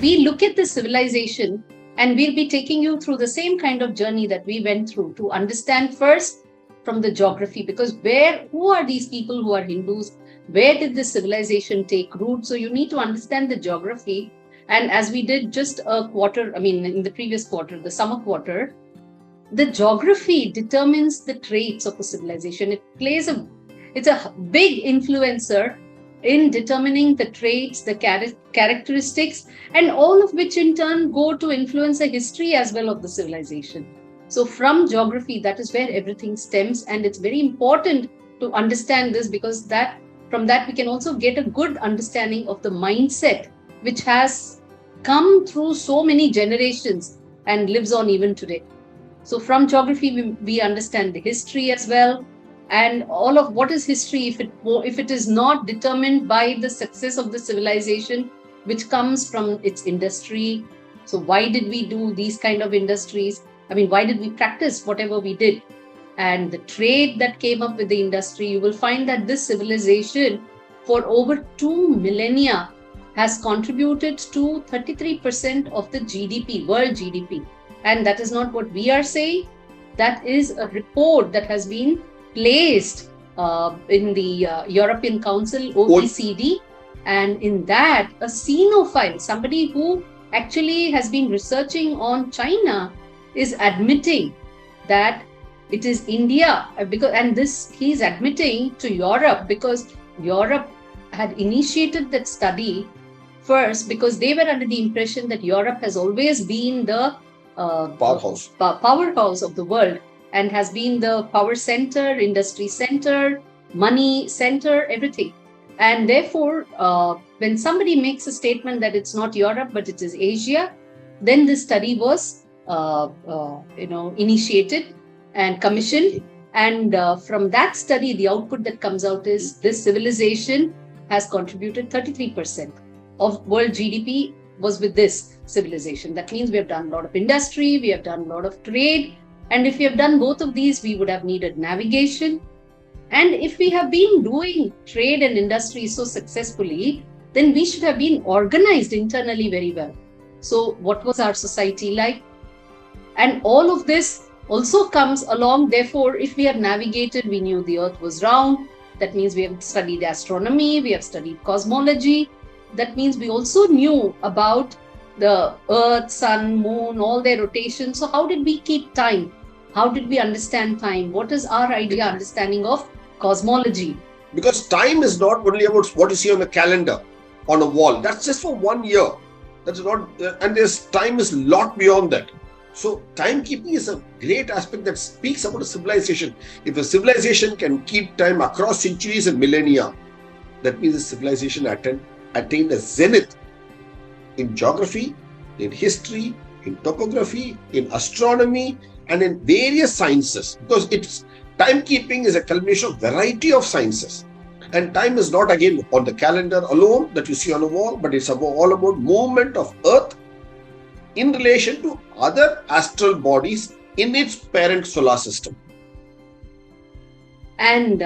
we look at this civilization, and we'll be taking you through the same kind of journey that we went through to understand first from the geography, because who are these people who are Hindus? Where did this civilization take root? So you need to understand the geography. And as we did just in the previous quarter, the summer quarter, the geography determines the traits of a civilization. It's a big influencer in determining the traits, the characteristics, and all of which in turn go to influence the history as well of the civilization. So from geography, that is where everything stems, and it's very important to understand this, because from that we can also get a good understanding of the mindset which has come through so many generations and lives on even today. So from geography, we understand the history as well. And all of what is history if it is not determined by the success of the civilization, which comes from its industry. So why did we do these kind of industries? Why did we practice whatever we did? And the trade that came up with the industry, you will find that this civilization for over 2 millennia has contributed to 33% of the GDP, world GDP. And that is not what we are saying. That is a report that has been placed in the European Council, OECD. And in that, a xenophile, somebody who actually has been researching on China, is admitting that it is India, he's admitting to Europe, because Europe had initiated that study first, because they were under the impression that Europe has always been the powerhouse of the world, and has been the power center, industry center, money center, everything. And therefore, when somebody makes a statement that it's not Europe, but it is Asia, then this study was initiated and commissioned. And from that study, the output that comes out is this civilization has contributed 33% of world GDP was with this civilization. That means we have done a lot of industry, we have done a lot of trade. And if we have done both of these, we would have needed navigation. And if we have been doing trade and industry so successfully, then we should have been organized internally very well. So what was our society like? And all of this also comes along. Therefore, if we have navigated, we knew the earth was round. That means we have studied astronomy, we have studied cosmology. That means we also knew about the earth, sun, moon, all their rotations. So how did we keep time? How did we understand time? What is our understanding of cosmology? Because time is not only about what you see on the calendar, on a wall. That's just for 1 year. That's not, and time is a lot beyond that. So timekeeping is a great aspect that speaks about a civilization. If a civilization can keep time across centuries and millennia, that means the civilization attained a zenith in geography, in history, in topography, in astronomy, and in various sciences. Because timekeeping is a culmination of variety of sciences. And time is not again on the calendar alone that you see on a wall, but it's all about movement of Earth in relation to other astral bodies in its parent solar system. And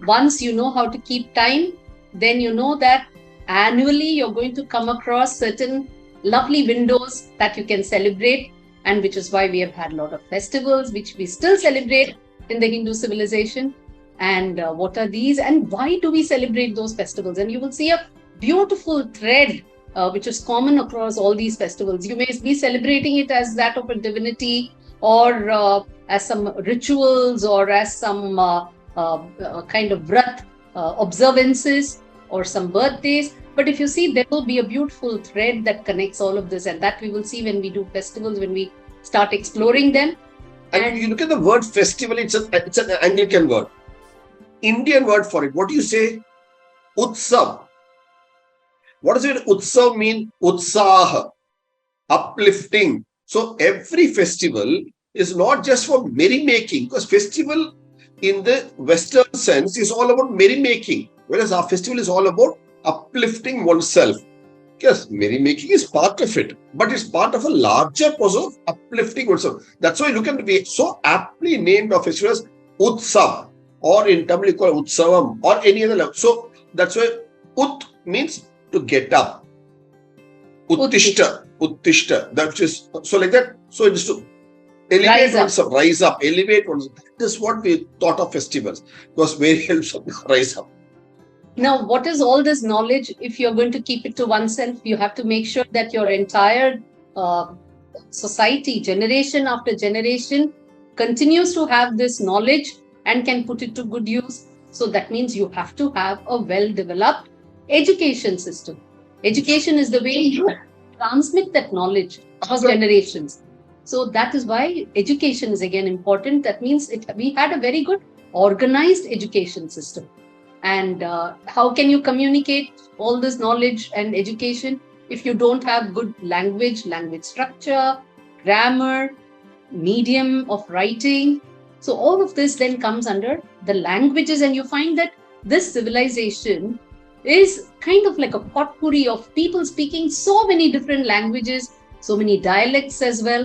once you know how to keep time, then you know that annually you're going to come across certain lovely windows that you can celebrate, and which is why we have had a lot of festivals, which we still celebrate in the Hindu civilization. And what are these, and why do we celebrate those festivals? And you will see a beautiful thread which is common across all these festivals. You may be celebrating it as that of a divinity, or as some rituals, or as some kind of vrat observances, or some birthdays. But if you see, there will be a beautiful thread that connects all of this, and that we will see when we do festivals, when we start exploring them. And you look at the word festival, it's an Anglican word. Indian word for it. What do you say? Utsav. What does it Utsav mean? Utsaha. Uplifting. So every festival is not just for merrymaking, because festival in the Western sense is all about merrymaking, whereas our festival is all about uplifting oneself. Yes, merrymaking is part of it, but it's part of a larger process of uplifting oneself. That's why look at the so aptly named our festival as Utsav, or in Tamil you call it Utsavam, or any other level. So that's why Ut means to get up. Uttishta. That is so like that. So it is to elevate oneself, rise up, elevate oneself. That is what we thought of festivals. Because very helps rise up. Now, what is all this knowledge? If you're going to keep it to oneself, you have to make sure that your entire society, generation after generation, continues to have this knowledge and can put it to good use. So that means you have to have a well-developed education system. Education is the way you transmit that knowledge across generations. So that is why education is again important. That means we had a very good organized education system. And how can you communicate all this knowledge and education if you don't have good language structure, grammar, medium of writing? So all of this then comes under the languages, and you find that this civilization is kind of like a potpourri of people speaking so many different languages, so many dialects as well.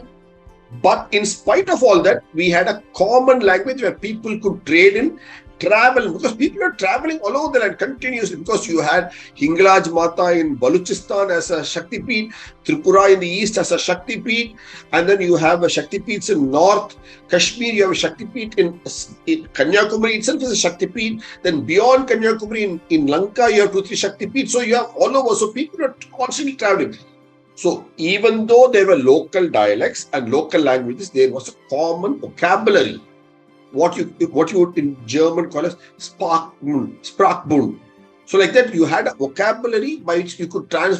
But in spite of all that, we had a common language where people could trade in, travel, because people are traveling all over the land continuously, because you had Hinglaj Mata in Baluchistan as a Shakti Peeth, Tripura in the east as a Shakti Peeth, and then you have a Shakti Peeths in North Kashmir, you have a Shakti Peeth in Kanyakumari itself is a Shakti Peeth, then beyond Kanyakumari in Lanka you have 2-3 Shakti Peeths, so you have all over, so people are constantly traveling. So even though there were local dialects and local languages, there was a common vocabulary. What you would in German call as Sprachbund. So like that, you had a vocabulary by which you could travel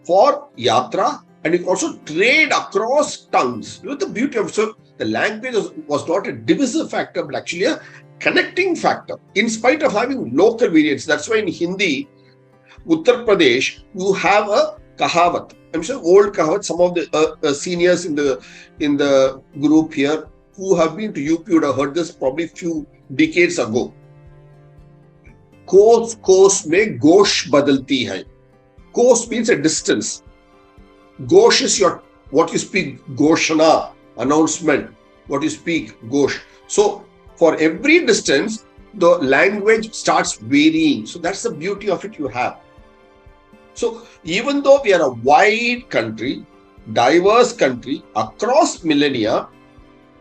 for yatra, and you also trade across tongues. You know the beauty of, so the language was not a divisive factor, but actually a connecting factor, in spite of having local variants. That's why in Hindi, Uttar Pradesh, you have a kahavat. I'm sure old kahavat, some of the seniors in the group here who have been to UP would have heard this probably few decades ago. Kos mein gosh badalti hai. Kos means a distance. Gosh is what you speak, goshana, announcement, what you speak, gosh. So for every distance, the language starts varying. So that's the beauty of it you have. So even though we are a wide country, diverse country, across millennia,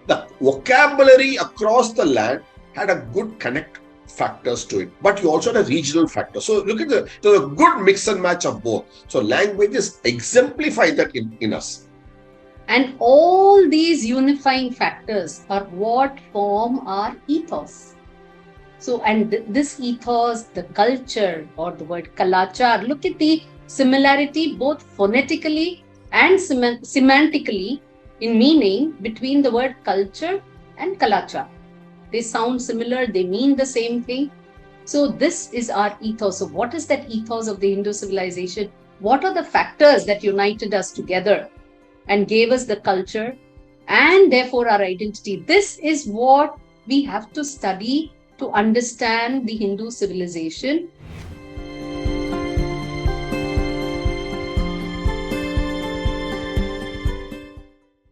the vocabulary across the land had a good connect factors to it, but you also had a regional factor. So look at there's a good mix and match of both. So languages exemplify that in us. And all these unifying factors are what form our ethos. So, and this ethos, the culture, or the word kalachar, look at the similarity both phonetically and semantically in meaning between the word culture and kalachar. They sound similar, they mean the same thing. So this is our ethos. So what is that ethos of the Hindu civilization? What are the factors that united us together and gave us the culture and therefore our identity? This is what we have to study to understand the Hindu civilization